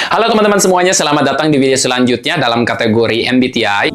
Halo teman-teman semuanya, selamat datang di video selanjutnya dalam kategori MBTI.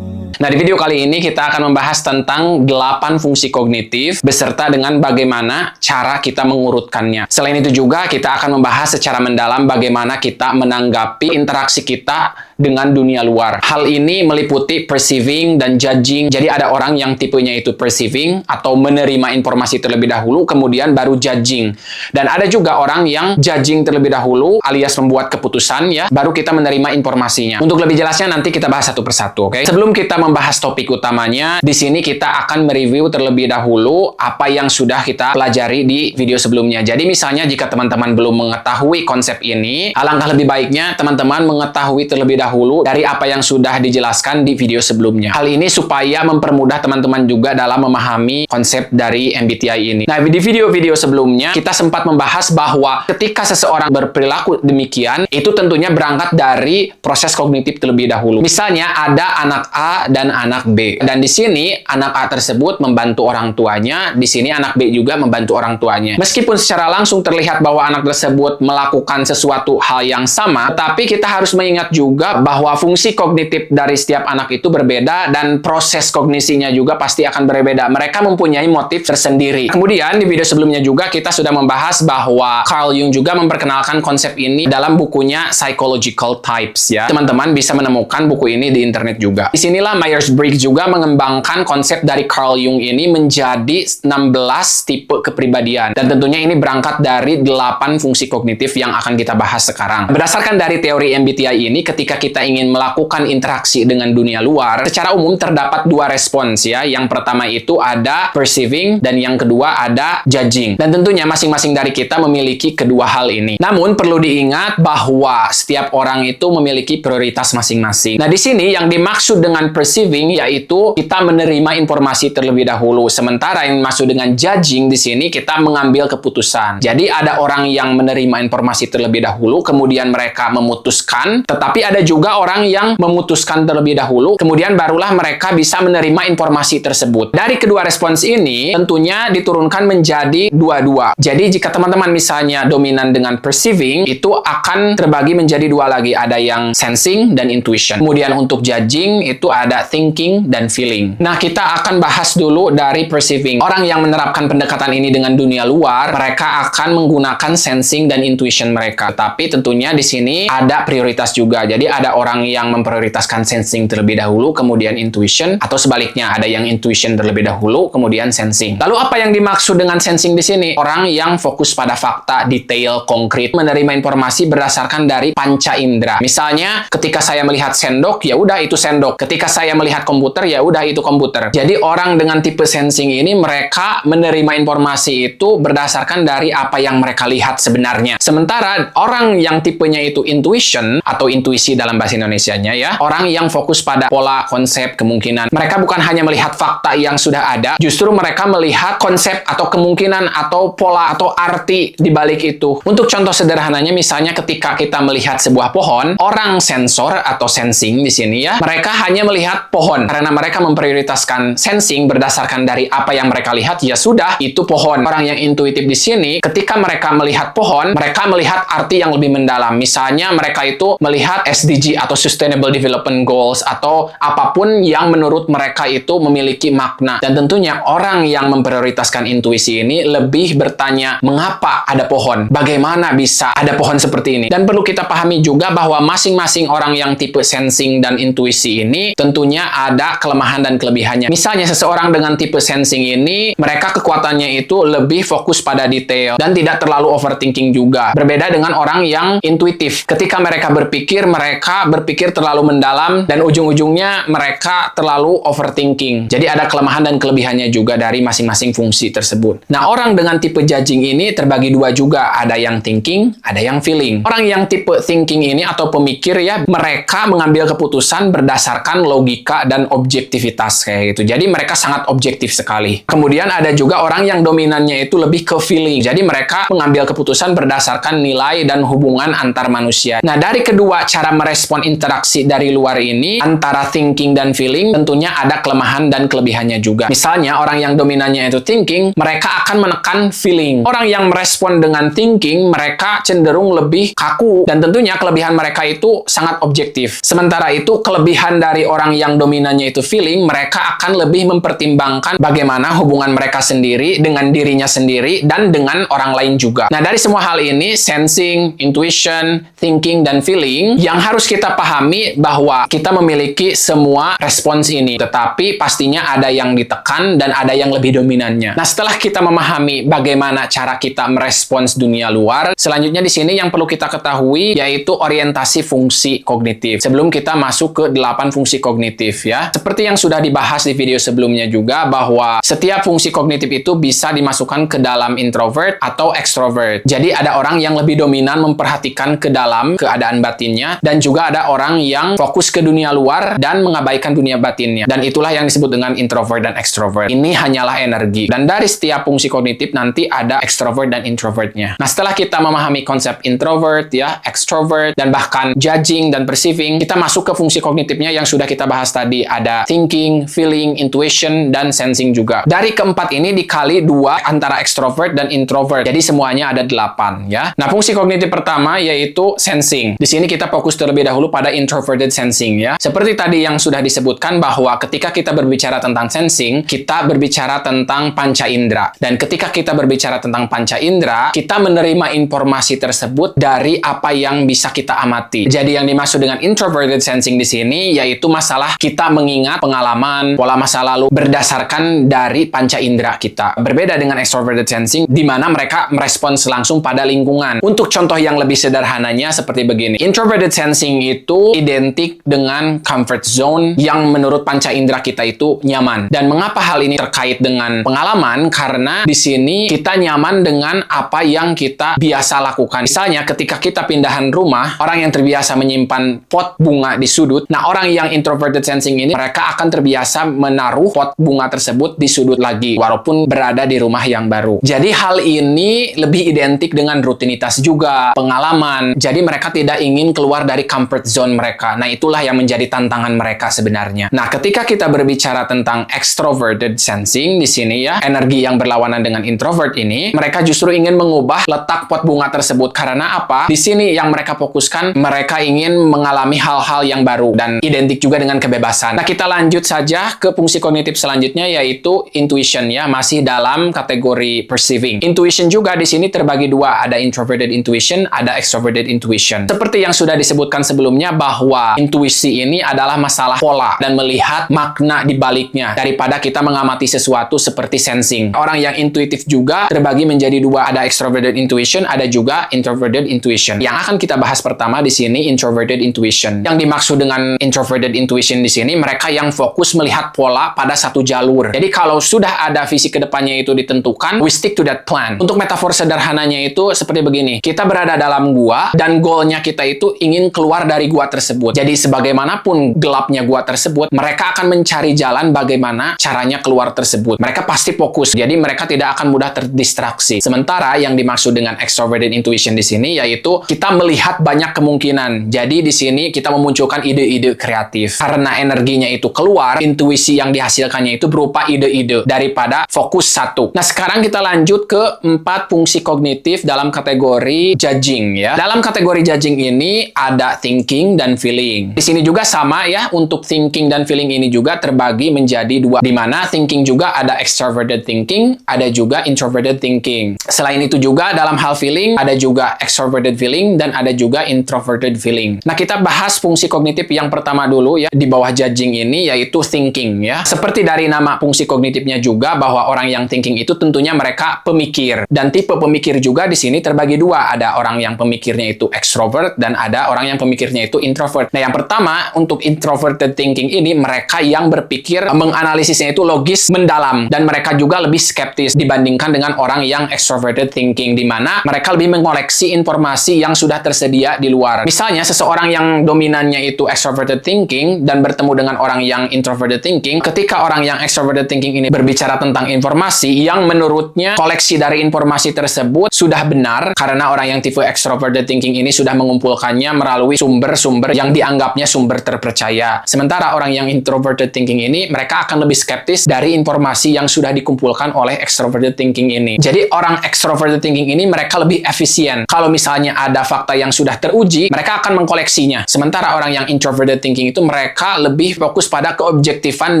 Nah, di video kali ini kita akan membahas tentang 8 fungsi kognitif beserta dengan bagaimana cara kita mengurutkannya. Selain itu juga kita akan membahas secara mendalam bagaimana kita menanggapi interaksi kita dengan dunia luar. Hal ini meliputi perceiving dan judging. Jadi ada orang yang tipenya itu perceiving atau menerima informasi terlebih dahulu, kemudian baru judging. Dan ada juga orang yang judging terlebih dahulu alias membuat keputusan ya, baru kita menerima informasinya. Untuk lebih jelasnya nanti kita bahas satu persatu, oke? Sebelum kita membahas topik utamanya, di sini kita akan mereview terlebih dahulu apa yang sudah kita pelajari di video sebelumnya. Jadi misalnya jika teman-teman belum mengetahui konsep ini, alangkah lebih baiknya teman-teman mengetahui terlebih dahulu dari apa yang sudah dijelaskan di video sebelumnya. Hal ini supaya mempermudah teman-teman juga dalam memahami konsep dari MBTI ini. Nah, di video-video sebelumnya kita sempat membahas bahwa ketika seseorang berperilaku demikian, itu tentunya berangkat dari proses kognitif terlebih dahulu. Misalnya ada anak A dan anak B. Dan di sini anak A tersebut membantu orang tuanya, di sini anak B juga membantu orang tuanya. Meskipun secara langsung terlihat bahwa anak tersebut melakukan sesuatu hal yang sama, tapi kita harus mengingat juga bahwa fungsi kognitif dari setiap anak itu berbeda dan proses kognisinya juga pasti akan berbeda. Mereka mempunyai motif tersendiri. Kemudian di video sebelumnya juga kita sudah membahas bahwa Carl Jung juga memperkenalkan konsep ini dalam bukunya Psychological Types ya. Teman-teman bisa menemukan buku ini di internet juga. Disinilah Myers-Briggs juga mengembangkan konsep dari Carl Jung ini menjadi 16 tipe kepribadian. Dan tentunya ini berangkat dari 8 fungsi kognitif yang akan kita bahas sekarang. Berdasarkan dari teori MBTI ini, ketika kita ingin melakukan interaksi dengan dunia luar, secara umum terdapat 2 respons ya. Yang pertama itu ada perceiving dan yang kedua ada judging. Dan tentunya masing-masing dari kita memiliki kedua hal ini. Namun perlu diingat bahwa setiap orang itu memiliki prioritas masing-masing. Nah, di sini yang dimaksud dengan perceiving yaitu kita menerima informasi terlebih dahulu. Sementara yang dimaksud dengan judging di sini kita mengambil keputusan. Jadi ada orang yang menerima informasi terlebih dahulu, kemudian mereka memutuskan, tetapi ada juga orang yang memutuskan terlebih dahulu, kemudian barulah mereka bisa menerima informasi tersebut. Dari kedua respons ini, tentunya diturunkan menjadi dua-dua. Jadi, jika teman-teman misalnya dominan dengan perceiving, itu akan terbagi menjadi 2 lagi. Ada yang sensing dan intuition. Kemudian untuk judging, itu ada thinking dan feeling. Nah, kita akan bahas dulu dari perceiving. Orang yang menerapkan pendekatan ini dengan dunia luar, mereka akan menggunakan sensing dan intuition mereka. Tapi tentunya di sini ada prioritas juga. Jadi, ada orang yang memprioritaskan sensing terlebih dahulu, kemudian intuition, atau sebaliknya ada yang intuition terlebih dahulu, kemudian sensing. Lalu apa yang dimaksud dengan sensing di sini? Orang yang fokus pada fakta, detail, konkret, menerima informasi berdasarkan dari panca indera. Misalnya, ketika saya melihat sendok, ya udah itu sendok. Ketika saya melihat komputer, ya udah itu komputer. Jadi orang dengan tipe sensing ini mereka menerima informasi itu berdasarkan dari apa yang mereka lihat sebenarnya. Sementara orang yang tipenya itu intuition atau intuisi dalam bahasa Indonesianya ya, orang yang fokus pada pola, konsep, kemungkinan. Mereka bukan hanya melihat fakta yang sudah ada, justru mereka melihat konsep atau kemungkinan atau pola atau arti di balik itu. Untuk contoh sederhananya misalnya ketika kita melihat sebuah pohon, orang sensor atau sensing di sini ya, mereka hanya melihat pohon karena mereka memprioritaskan sensing berdasarkan dari apa yang mereka lihat, ya sudah itu pohon. Orang yang intuitif di sini ketika mereka melihat pohon, mereka melihat arti yang lebih mendalam. Misalnya mereka itu melihat SDG atau Sustainable Development Goals atau apapun yang menurut mereka itu memiliki makna. Dan tentunya orang yang memprioritaskan intuisi ini lebih bertanya, mengapa ada pohon? Bagaimana bisa ada pohon seperti ini? Dan perlu kita pahami juga bahwa masing-masing orang yang tipe sensing dan intuisi ini tentunya ada kelemahan dan kelebihannya. Misalnya seseorang dengan tipe sensing ini, mereka kekuatannya itu lebih fokus pada detail dan tidak terlalu overthinking juga. Berbeda dengan orang yang intuitif. Ketika mereka berpikir terlalu mendalam dan ujung-ujungnya mereka terlalu overthinking. Jadi ada kelemahan dan kelebihannya juga dari masing-masing fungsi tersebut. Nah, orang dengan tipe judging ini terbagi 2 juga. Ada yang thinking, ada yang feeling. Orang yang tipe thinking ini atau pemikir ya, mereka mengambil keputusan berdasarkan logika dan objektivitas kayak gitu. Jadi mereka sangat objektif sekali. Kemudian ada juga orang yang dominannya itu lebih ke feeling. Jadi mereka mengambil keputusan berdasarkan nilai dan hubungan antar manusia. Nah, dari kedua cara merespon merespon interaksi dari luar ini, antara thinking dan feeling, tentunya ada kelemahan dan kelebihannya juga. Misalnya, orang yang dominannya itu thinking, mereka akan menekan feeling. Orang yang merespon dengan thinking, mereka cenderung lebih kaku, dan tentunya kelebihan mereka itu sangat objektif. Sementara itu, kelebihan dari orang yang dominannya itu feeling, mereka akan lebih mempertimbangkan bagaimana hubungan mereka sendiri dengan dirinya sendiri dan dengan orang lain juga. Nah, dari semua hal ini, sensing, intuition, thinking, dan feeling, yang harus kita pahami bahwa kita memiliki semua respons ini, tetapi pastinya ada yang ditekan dan ada yang lebih dominannya. Nah, setelah kita memahami bagaimana cara kita merespons dunia luar, selanjutnya di sini yang perlu kita ketahui yaitu orientasi fungsi kognitif. Sebelum kita masuk ke 8 fungsi kognitif ya. Seperti yang sudah dibahas di video sebelumnya juga, bahwa setiap fungsi kognitif itu bisa dimasukkan ke dalam introvert atau extrovert. Jadi ada orang yang lebih dominan memperhatikan ke dalam keadaan batinnya, dan juga ada orang yang fokus ke dunia luar dan mengabaikan dunia batinnya. Dan itulah yang disebut dengan introvert dan extrovert. Ini hanyalah energi. Dan dari setiap fungsi kognitif nanti ada extrovert dan introvertnya. Nah, setelah kita memahami konsep introvert ya, extrovert, dan bahkan judging dan perceiving, kita masuk ke fungsi kognitifnya yang sudah kita bahas tadi. Ada thinking, feeling, intuition, dan sensing juga. Dari keempat ini dikali 2 antara extrovert dan introvert. Jadi semuanya ada 8 ya. Nah, fungsi kognitif pertama yaitu sensing. Di sini kita fokus terlebih dahulu pada introverted sensing ya. Seperti tadi yang sudah disebutkan bahwa ketika kita berbicara tentang sensing, kita berbicara tentang panca indera. Dan ketika kita berbicara tentang panca indera, kita menerima informasi tersebut dari apa yang bisa kita amati. Jadi yang dimaksud dengan introverted sensing di sini yaitu masalah kita mengingat pengalaman, pola masa lalu berdasarkan dari panca indera kita. Berbeda dengan extroverted sensing di mana mereka merespons langsung pada lingkungan. Untuk contoh yang lebih sederhananya seperti begini. Introverted sensing itu identik dengan comfort zone yang menurut panca indera kita itu nyaman. Dan mengapa hal ini terkait dengan pengalaman? Karena di sini kita nyaman dengan apa yang kita biasa lakukan. Misalnya ketika kita pindahan rumah, orang yang terbiasa menyimpan pot bunga di sudut, nah orang yang introverted sensing ini mereka akan terbiasa menaruh pot bunga tersebut di sudut lagi walaupun berada di rumah yang baru. Jadi hal ini lebih identik dengan rutinitas juga, pengalaman. Jadi mereka tidak ingin keluar dari comfort zone mereka. Nah, itulah yang menjadi tantangan mereka sebenarnya. Nah, ketika kita berbicara tentang extroverted sensing di sini ya, energi yang berlawanan dengan introvert ini, mereka justru ingin mengubah letak pot bunga tersebut. Karena apa? Di sini yang mereka fokuskan, mereka ingin mengalami hal-hal yang baru dan identik juga dengan kebebasan. Nah, kita lanjut saja ke fungsi kognitif selanjutnya yaitu intuition ya, masih dalam kategori perceiving. Intuition juga di sini terbagi 2, ada introverted intuition, ada extroverted intuition. Seperti yang sudah disebutkan sebelumnya bahwa intuisi ini adalah masalah pola dan melihat makna di baliknya daripada kita mengamati sesuatu seperti sensing. Orang yang intuitif juga terbagi menjadi 2, ada extroverted intuition, ada juga introverted intuition. Yang akan kita bahas pertama di sini introverted intuition. Yang dimaksud dengan introverted intuition di sini mereka yang fokus melihat pola pada satu jalur. Jadi kalau sudah ada visi kedepannya itu ditentukan, we stick to that plan. Untuk metafor sederhananya itu seperti begini. Kita berada dalam gua dan goalnya kita itu ingin keluar dari gua tersebut. Jadi sebagaimanapun gelapnya gua tersebut, mereka akan mencari jalan bagaimana caranya keluar tersebut. Mereka pasti fokus. Jadi mereka tidak akan mudah terdistraksi. Sementara yang dimaksud dengan extroverted intuition di sini yaitu kita melihat banyak kemungkinan. Jadi di sini kita memunculkan ide-ide kreatif. Karena energinya itu keluar, intuisi yang dihasilkannya itu berupa ide-ide daripada fokus satu. Nah, sekarang kita lanjut ke 4 fungsi kognitif dalam kategori judging ya. Dalam kategori judging ini ada thinking dan feeling. Di sini juga sama ya, untuk thinking dan feeling ini juga terbagi menjadi 2, di mana thinking juga ada extroverted thinking, ada juga introverted thinking. Selain itu juga dalam hal feeling ada juga extroverted feeling dan ada juga introverted feeling. Nah, kita bahas fungsi kognitif yang pertama dulu ya di bawah judging ini yaitu thinking ya. Seperti dari nama fungsi kognitifnya juga bahwa orang yang thinking itu tentunya mereka pemikir. Dan tipe pemikir juga di sini terbagi 2, ada orang yang pemikirnya itu extrovert dan ada orang yang pemikirnya itu introvert. Nah, yang pertama untuk introverted thinking ini mereka yang berpikir menganalisisnya itu logis mendalam dan mereka juga lebih skeptis dibandingkan dengan orang yang extroverted thinking di mana mereka lebih mengoleksi informasi yang sudah tersedia di luar. Misalnya seseorang yang dominannya itu extroverted thinking dan bertemu dengan orang yang introverted thinking, ketika orang yang extroverted thinking ini berbicara tentang informasi yang menurutnya koleksi dari informasi tersebut sudah benar karena orang yang tipe extroverted thinking ini sudah mengumpulkannya melalui sumber-sumber yang dianggapnya sumber terpercaya. Sementara orang yang introverted thinking ini, mereka akan lebih skeptis dari informasi yang sudah dikumpulkan oleh extroverted thinking ini. Jadi orang extroverted thinking ini mereka lebih efisien. Kalau misalnya ada fakta yang sudah teruji, mereka akan mengkoleksinya. Sementara orang yang introverted thinking itu mereka lebih fokus pada keobjektifan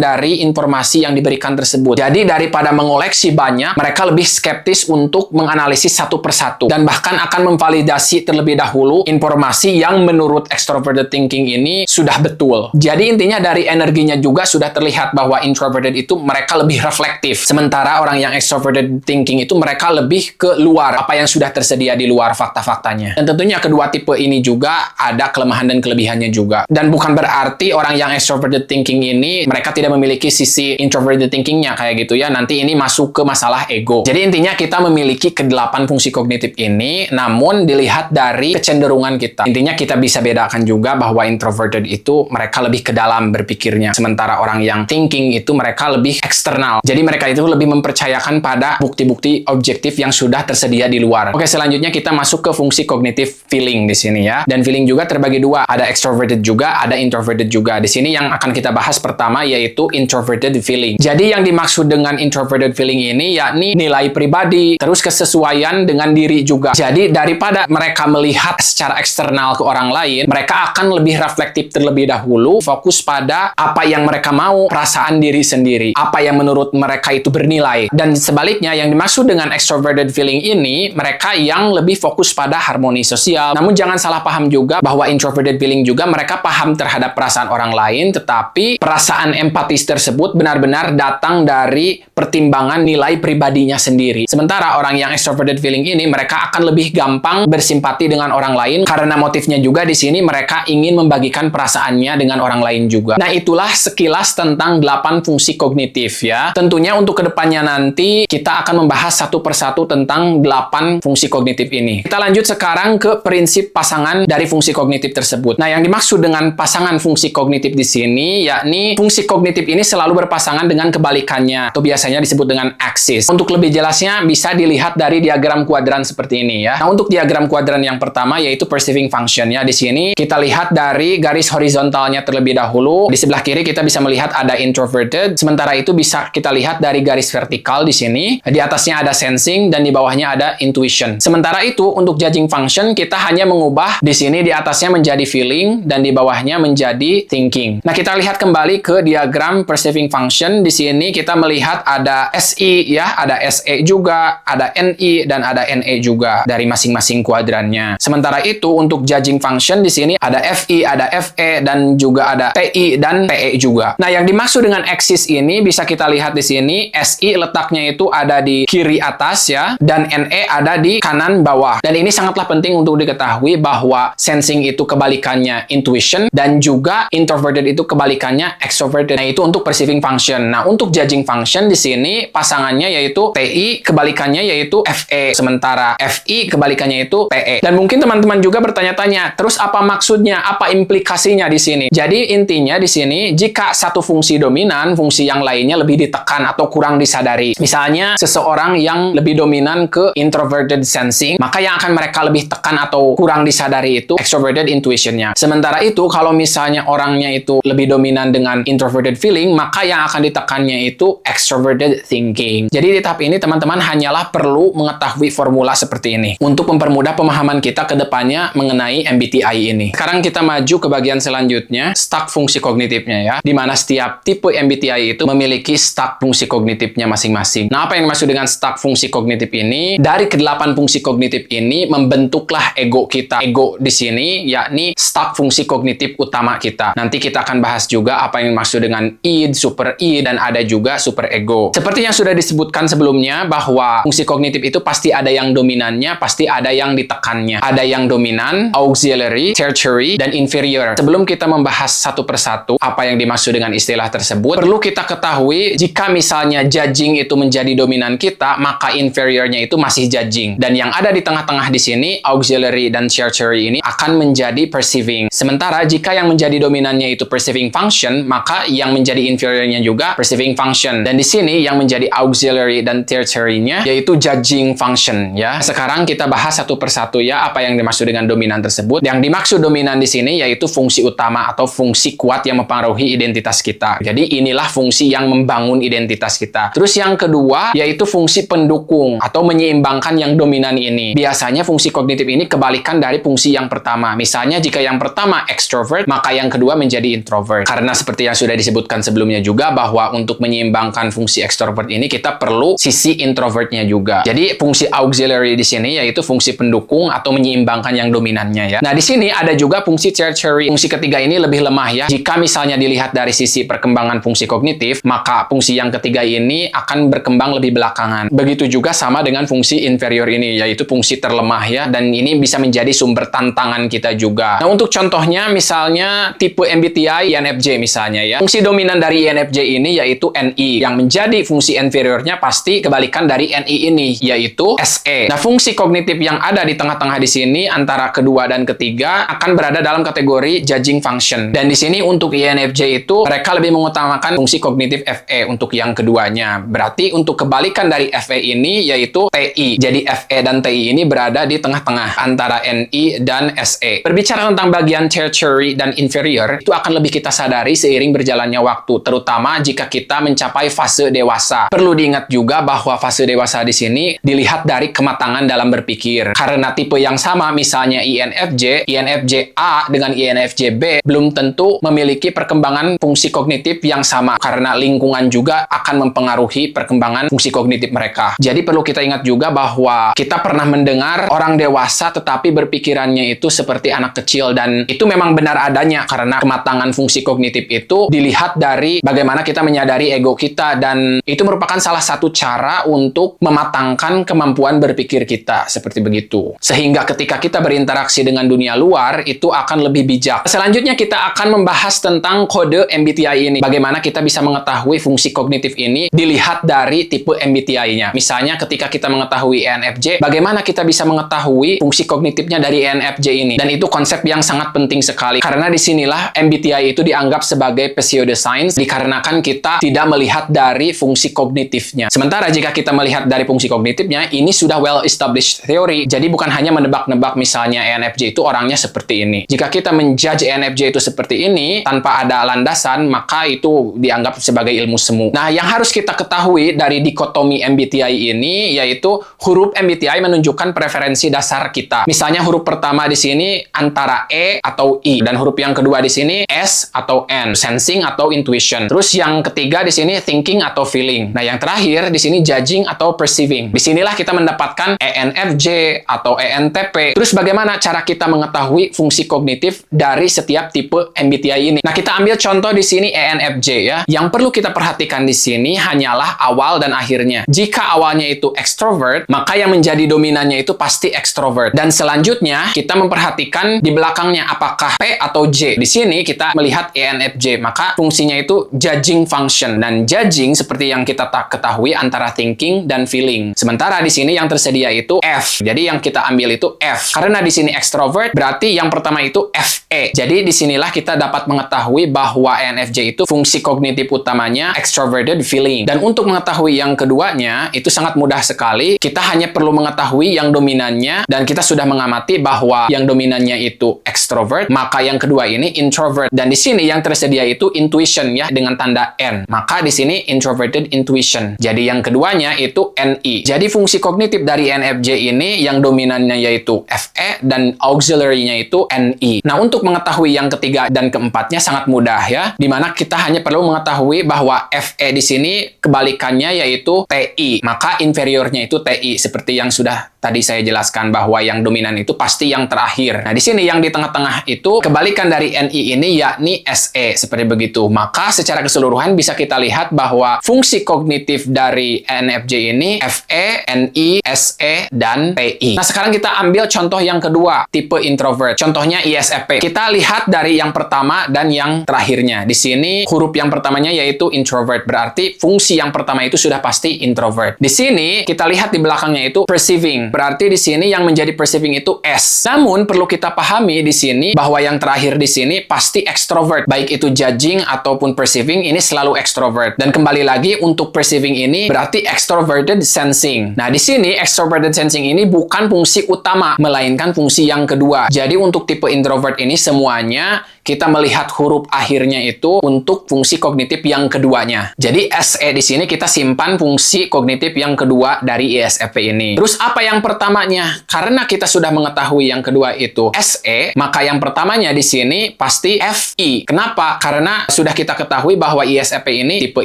dari informasi yang diberikan tersebut. Jadi daripada mengoleksi banyak, mereka lebih skeptis untuk menganalisis satu persatu dan bahkan akan memvalidasi terlebih dahulu informasi yang menurut extroverted thinking ini sudah betul. Jadi intinya dari energinya juga sudah terlihat bahwa introverted itu mereka lebih reflektif. Sementara orang yang extroverted thinking itu mereka lebih ke luar apa yang sudah tersedia di luar fakta-faktanya. Dan tentunya kedua tipe ini juga ada kelemahan dan kelebihannya juga. Dan bukan berarti orang yang extroverted thinking ini mereka tidak memiliki sisi introverted thinkingnya kayak gitu ya. Nanti ini masuk ke masalah ego. Jadi intinya kita memiliki ke-8 fungsi kognitif ini, namun dilihat dari kecenderungan kita. Intinya kita bisa bedakan juga bahwa introverted itu mereka lebih ke dalam berpikirnya. Sementara orang yang thinking itu mereka lebih eksternal. Jadi mereka itu lebih mempercayakan pada bukti-bukti objektif yang sudah tersedia di luar. Oke, selanjutnya kita masuk ke fungsi kognitif feeling di sini ya. Dan feeling juga terbagi dua. Ada extroverted juga, ada introverted juga. Di sini yang akan kita bahas pertama yaitu introverted feeling. Jadi yang dimaksud dengan introverted feeling ini yakni nilai pribadi, terus kesesuaian dengan diri juga. Jadi daripada mereka melihat secara eksternal ke orang lain, mereka akan lebih reflektif terlebih dahulu, fokus pada apa yang mereka mau, perasaan diri sendiri, apa yang menurut mereka itu bernilai. Dan sebaliknya yang dimaksud dengan extroverted feeling ini, mereka yang lebih fokus pada harmoni sosial. Namun jangan salah paham juga bahwa introverted feeling juga mereka paham terhadap perasaan orang lain, tetapi perasaan empatis tersebut benar-benar datang dari pertimbangan nilai pribadinya sendiri. Sementara orang yang extroverted feeling ini mereka akan lebih gampang bersimpati dengan orang lain karena motifnya juga di sini mereka ingin membagikan perasaannya dengan orang lain juga. Nah, itulah sekilas tentang 8 fungsi kognitif ya. Tentunya untuk kedepannya nanti kita akan membahas satu persatu tentang 8 fungsi kognitif ini. Kita lanjut sekarang ke prinsip pasangan dari fungsi kognitif tersebut. Nah, yang dimaksud dengan pasangan fungsi kognitif di sini yakni fungsi kognitif ini selalu berpasangan dengan kebalikannya atau biasanya disebut dengan aksis. Untuk lebih jelasnya bisa dilihat dari diagram kuadran seperti ini ya. Nah, untuk diagram kuadran yang pertama yaitu perceiving function ya. Di sini kita lihat dari garis horizontalnya terlebih dahulu. Di sebelah kiri kita bisa melihat ada introverted. Sementara itu bisa kita lihat dari garis vertikal di sini. Di atasnya ada sensing dan di bawahnya ada intuition. Sementara itu untuk judging function kita hanya mengubah di sini di atasnya menjadi feeling dan di bawahnya menjadi thinking. Nah, kita lihat kembali ke diagram perceiving function. Di sini kita melihat ada SI ya, ada SE juga, ada NI dan ada NE juga dari masing-masing kuadrannya. Sementara itu untuk judging function di sini ada FI, ada FE dan juga ada TI dan PE juga. Nah, yang dimaksud dengan axis ini bisa kita lihat di sini SI letaknya itu ada di kiri atas ya dan NE ada di kanan bawah. Dan ini sangatlah penting untuk diketahui bahwa sensing itu kebalikannya intuition dan juga introverted itu kebalikannya extroverted. Nah, itu untuk perceiving function. Nah, untuk judging function di sini pasangannya yaitu TI, kebalikannya yaitu FE. Sementara FI kebalikannya itu PE. Dan mungkin teman-teman juga bertanya-tanya, terus apa maksudnya? Apa implikasinya di sini? Jadi intinya di sini jika satu fungsi dominan, fungsi yang lainnya lebih ditekan atau kurang disadari. Misalnya seseorang yang lebih dominan ke introverted sensing, maka yang akan mereka lebih tekan atau kurang disadari itu extroverted intuitionnya. Sementara itu kalau misalnya orangnya itu lebih dominan dengan introverted feeling, maka yang akan ditekannya itu extroverted thinking. Jadi di tahap ini teman-teman hanyalah perlu mengetahui formula seperti ini untuk mempermudah pemahaman kita ke depannya mengenai MBTI ini. Sekarang kita maju ke bagian selanjutnya, stack fungsi kognitifnya ya, di mana setiap tipe MBTI itu memiliki stack fungsi kognitifnya masing-masing. Nah, apa yang dimaksud dengan stack fungsi kognitif ini? Dari ke-8 fungsi kognitif ini membentuklah ego kita. Ego di sini yakni stack fungsi kognitif utama kita. Nanti kita akan bahas juga apa yang dimaksud dengan id, super id, dan ada juga super ego. Seperti yang sudah disebutkan sebelumnya bahwa fungsi kognitif itu pasti ada yang dominannya, pasti ada yang ditekannya. Ada yang dominan, auxiliary, tertiary, dan inferior. Sebelum kita membahas satu persatu apa yang dimaksud dengan istilah tersebut, perlu kita ketahui jika misalnya judging itu menjadi dominan kita, maka inferiornya itu masih judging. Dan yang ada di tengah-tengah di sini, auxiliary dan tertiary ini akan menjadi perceiving. Sementara jika yang menjadi dominannya itu perceiving function, maka yang menjadi inferiornya juga perceiving function. Dan di sini yang menjadi auxiliary dan tertiary-nya yaitu judging function ya. Sekarang kita bahas satu persatu ya apa yang dimaksud dengan dominan tersebut. Yang dimaksud dimaksud dominan di sini yaitu fungsi utama atau fungsi kuat yang mempengaruhi identitas kita. Jadi inilah fungsi yang membangun identitas kita. Terus yang kedua yaitu fungsi pendukung atau menyeimbangkan yang dominan ini. Biasanya fungsi kognitif ini kebalikan dari fungsi yang pertama. Misalnya jika yang pertama extrovert, maka yang kedua menjadi introvert. Karena seperti yang sudah disebutkan sebelumnya juga bahwa untuk menyeimbangkan fungsi extrovert ini kita perlu sisi introvertnya juga. Jadi fungsi auxiliary di sini yaitu fungsi pendukung atau menyeimbangkan yang dominannya ya. Nah, di sini ada juga fungsi tertiary. Fungsi ketiga ini lebih lemah ya. Jika misalnya dilihat dari sisi perkembangan fungsi kognitif, maka fungsi yang ketiga ini akan berkembang lebih belakangan. Begitu juga sama dengan fungsi inferior ini, yaitu fungsi terlemah ya. Dan ini bisa menjadi sumber tantangan kita juga. Nah, untuk contohnya misalnya tipe MBTI INFJ misalnya ya. Fungsi dominan dari INFJ ini yaitu NI. Yang menjadi fungsi inferiornya pasti kebalikan dari NI ini, yaitu SE. Nah, fungsi kognitif yang ada di tengah-tengah di sini antara kedua dan ketiga akan berada dalam kategori judging function. Dan di sini untuk INFJ itu mereka lebih mengutamakan fungsi kognitif FE untuk yang keduanya. Berarti untuk kebalikan dari FE ini yaitu TI. Jadi FE dan TI ini berada di tengah-tengah antara NI dan SE. Berbicara tentang bagian tertiary dan inferior, itu akan lebih kita sadari seiring berjalannya waktu, terutama jika kita mencapai fase dewasa. Perlu diingat juga bahwa fase dewasa di sini dilihat dari kematangan dalam berpikir. Karena tipe yang sama misalnya INFJ A dengan INFJ B belum tentu memiliki perkembangan fungsi kognitif yang sama karena lingkungan juga akan mempengaruhi perkembangan fungsi kognitif mereka. Jadi perlu kita ingat juga bahwa kita pernah mendengar orang dewasa tetapi berpikirannya itu seperti anak kecil, dan itu memang benar adanya karena kematangan fungsi kognitif itu dilihat dari bagaimana kita menyadari ego kita, dan itu merupakan salah satu cara untuk mematangkan kemampuan berpikir kita seperti begitu. Sehingga ketika kita berinteraksi dengan dunia luar itu akan lebih bijak. Selanjutnya kita akan membahas tentang kode MBTI ini. Bagaimana kita bisa mengetahui fungsi kognitif ini dilihat dari tipe MBTI-nya. Misalnya ketika kita mengetahui ENFJ, bagaimana kita bisa mengetahui fungsi kognitifnya dari ENFJ ini. Dan itu konsep yang sangat penting sekali. Karena disinilah MBTI itu dianggap sebagai pseudoscience dikarenakan kita tidak melihat dari fungsi kognitifnya. Sementara jika kita melihat dari fungsi kognitifnya, ini sudah well established theory. Jadi bukan hanya menebak-nebak misalnya ENFJ itu orangnya seperti ini. Jika kita menjudge ENFJ itu seperti ini tanpa ada landasan, maka itu dianggap sebagai ilmu semu. Nah, yang harus kita ketahui dari dikotomi MBTI ini yaitu huruf MBTI menunjukkan preferensi dasar kita. Misalnya huruf pertama di sini antara E atau I, dan huruf yang kedua di sini S atau N, sensing atau intuition. Terus yang ketiga di sini thinking atau feeling. Nah, yang terakhir di sini judging atau perceiving. Disinilah kita mendapatkan ENFJ atau ENTP. Terus bagaimana cara kita mengetahui fungsi kognitif dari setiap tipe MBTI ini? Nah, kita ambil contoh di sini ENFJ ya. Yang perlu kita perhatikan di sini hanyalah awal dan akhirnya. Jika awalnya itu extrovert, maka yang menjadi dominannya itu pasti extrovert. Dan selanjutnya kita memperhatikan di belakangnya apakah P atau J. Di sini kita melihat ENFJ, maka fungsinya itu judging function. Dan judging seperti yang kita ketahui antara thinking dan feeling. Sementara di sini yang tersedia itu F. Jadi yang kita ambil itu F. Karena di sini extrovert, berarti yang pertama itu FE. Jadi disinilah kita dapat mengetahui bahwa ENFJ itu fungsi kognitif utamanya extroverted feeling. Dan untuk mengetahui yang keduanya, itu sangat mudah sekali. Kita hanya perlu mengetahui yang dominannya, dan kita sudah mengamati bahwa yang dominannya itu extrovert, maka yang kedua ini introvert. Dan di sini yang tersedia itu intuition ya, dengan tanda N. Maka di sini introverted intuition. Jadi yang keduanya itu NI. Jadi fungsi kognitif dari ENFJ ini yang dominannya yaitu FE dan auxiliary-nya itu NI. Nah, untuk mengetahui yang ketiga dan keempatnya sangat mudah ya, dimana kita hanya perlu mengetahui bahwa FE di sini kebalikannya yaitu TI, maka inferiornya itu TI, seperti yang sudah tadi saya jelaskan bahwa yang dominan itu pasti yang terakhir. Nah, di sini yang di tengah-tengah itu kebalikan dari NI ini yakni SE, seperti begitu. Maka secara keseluruhan bisa kita lihat bahwa fungsi kognitif dari ENFJ ini FE, NI, SE, dan TI. Nah, sekarang kita ambil contoh yang kedua, tipe introvert. Contohnya ISFP. Kita lihat dari yang pertama dan yang terakhirnya. Di sini huruf yang pertamanya yaitu introvert, berarti fungsi yang pertama itu sudah pasti introvert. Di sini kita lihat di belakangnya itu perceiving. perceiving. Berarti di sini yang menjadi perceiving itu S. Namun perlu kita pahami di sini bahwa yang terakhir di sini pasti extrovert. Baik itu judging ataupun perceiving, ini selalu extrovert. Dan kembali lagi untuk perceiving ini berarti extroverted sensing. Nah, di sini extroverted sensing ini bukan fungsi utama, melainkan fungsi yang kedua. Jadi untuk tipe introvert ini semuanya kita melihat huruf akhirnya itu untuk fungsi kognitif yang keduanya. Jadi SE di sini kita simpan fungsi kognitif yang kedua dari ISFP ini. Terus apa yang pertamanya? Karena kita sudah mengetahui yang kedua itu SE, maka yang pertamanya di sini pasti FI. Kenapa? Karena sudah kita ketahui bahwa ISFP ini tipe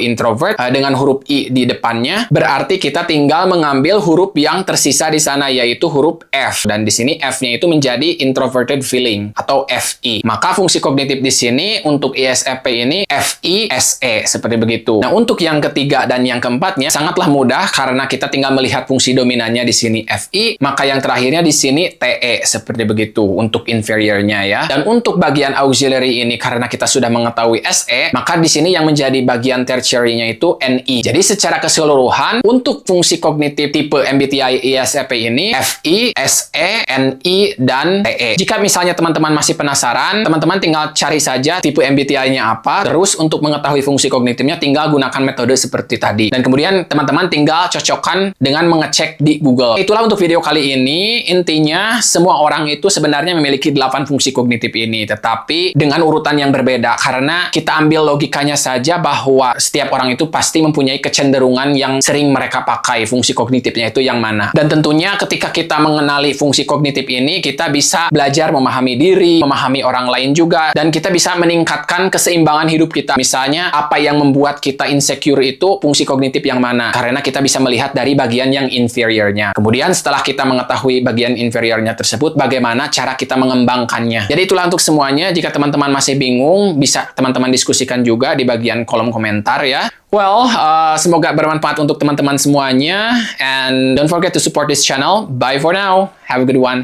introvert dengan huruf I di depannya. Berarti kita tinggal mengambil huruf yang tersisa di sana, yaitu huruf F. Dan di sini F-nya itu menjadi introverted feeling atau FI. Maka fungsi kognitif di sini untuk ISFP ini FISE seperti begitu. Nah, untuk yang ketiga dan yang keempatnya sangatlah mudah karena kita tinggal melihat fungsi dominannya di sini FI, maka yang terakhirnya di sini TE seperti begitu untuk inferiornya ya. Dan untuk bagian auxiliary ini karena kita sudah mengetahui SE, maka di sini yang menjadi bagian tertiary-nya itu NI. Jadi secara keseluruhan untuk fungsi kognitif tipe MBTI ISFP ini FI, SE, NI, dan TE. Jika misalnya teman-teman masih penasaran, teman-teman tinggal cari saja tipe MBTI-nya apa, terus untuk mengetahui fungsi kognitifnya tinggal gunakan metode seperti tadi. Dan kemudian teman-teman tinggal cocokkan dengan mengecek di Google. Itulah untuk video kali ini. Intinya semua orang itu sebenarnya memiliki 8 fungsi kognitif ini, tetapi dengan urutan yang berbeda karena kita ambil logikanya saja bahwa setiap orang itu pasti mempunyai kecenderungan yang sering mereka pakai. Fungsi kognitifnya itu yang mana. Dan tentunya ketika kita mengenali fungsi kognitif ini, kita bisa belajar memahami diri, memahami orang lain juga, dan kita bisa meningkatkan keseimbangan hidup kita. Misalnya, apa yang membuat kita insecure itu fungsi kognitif yang mana? Karena kita bisa melihat dari bagian yang inferiornya. Kemudian setelah kita mengetahui bagian inferiornya tersebut, bagaimana cara kita mengembangkannya. Jadi itulah untuk semuanya. Jika teman-teman masih bingung, bisa teman-teman diskusikan juga di bagian kolom komentar ya. Well, semoga bermanfaat untuk teman-teman semuanya. And don't forget to support this channel. Bye for now. Have a good one.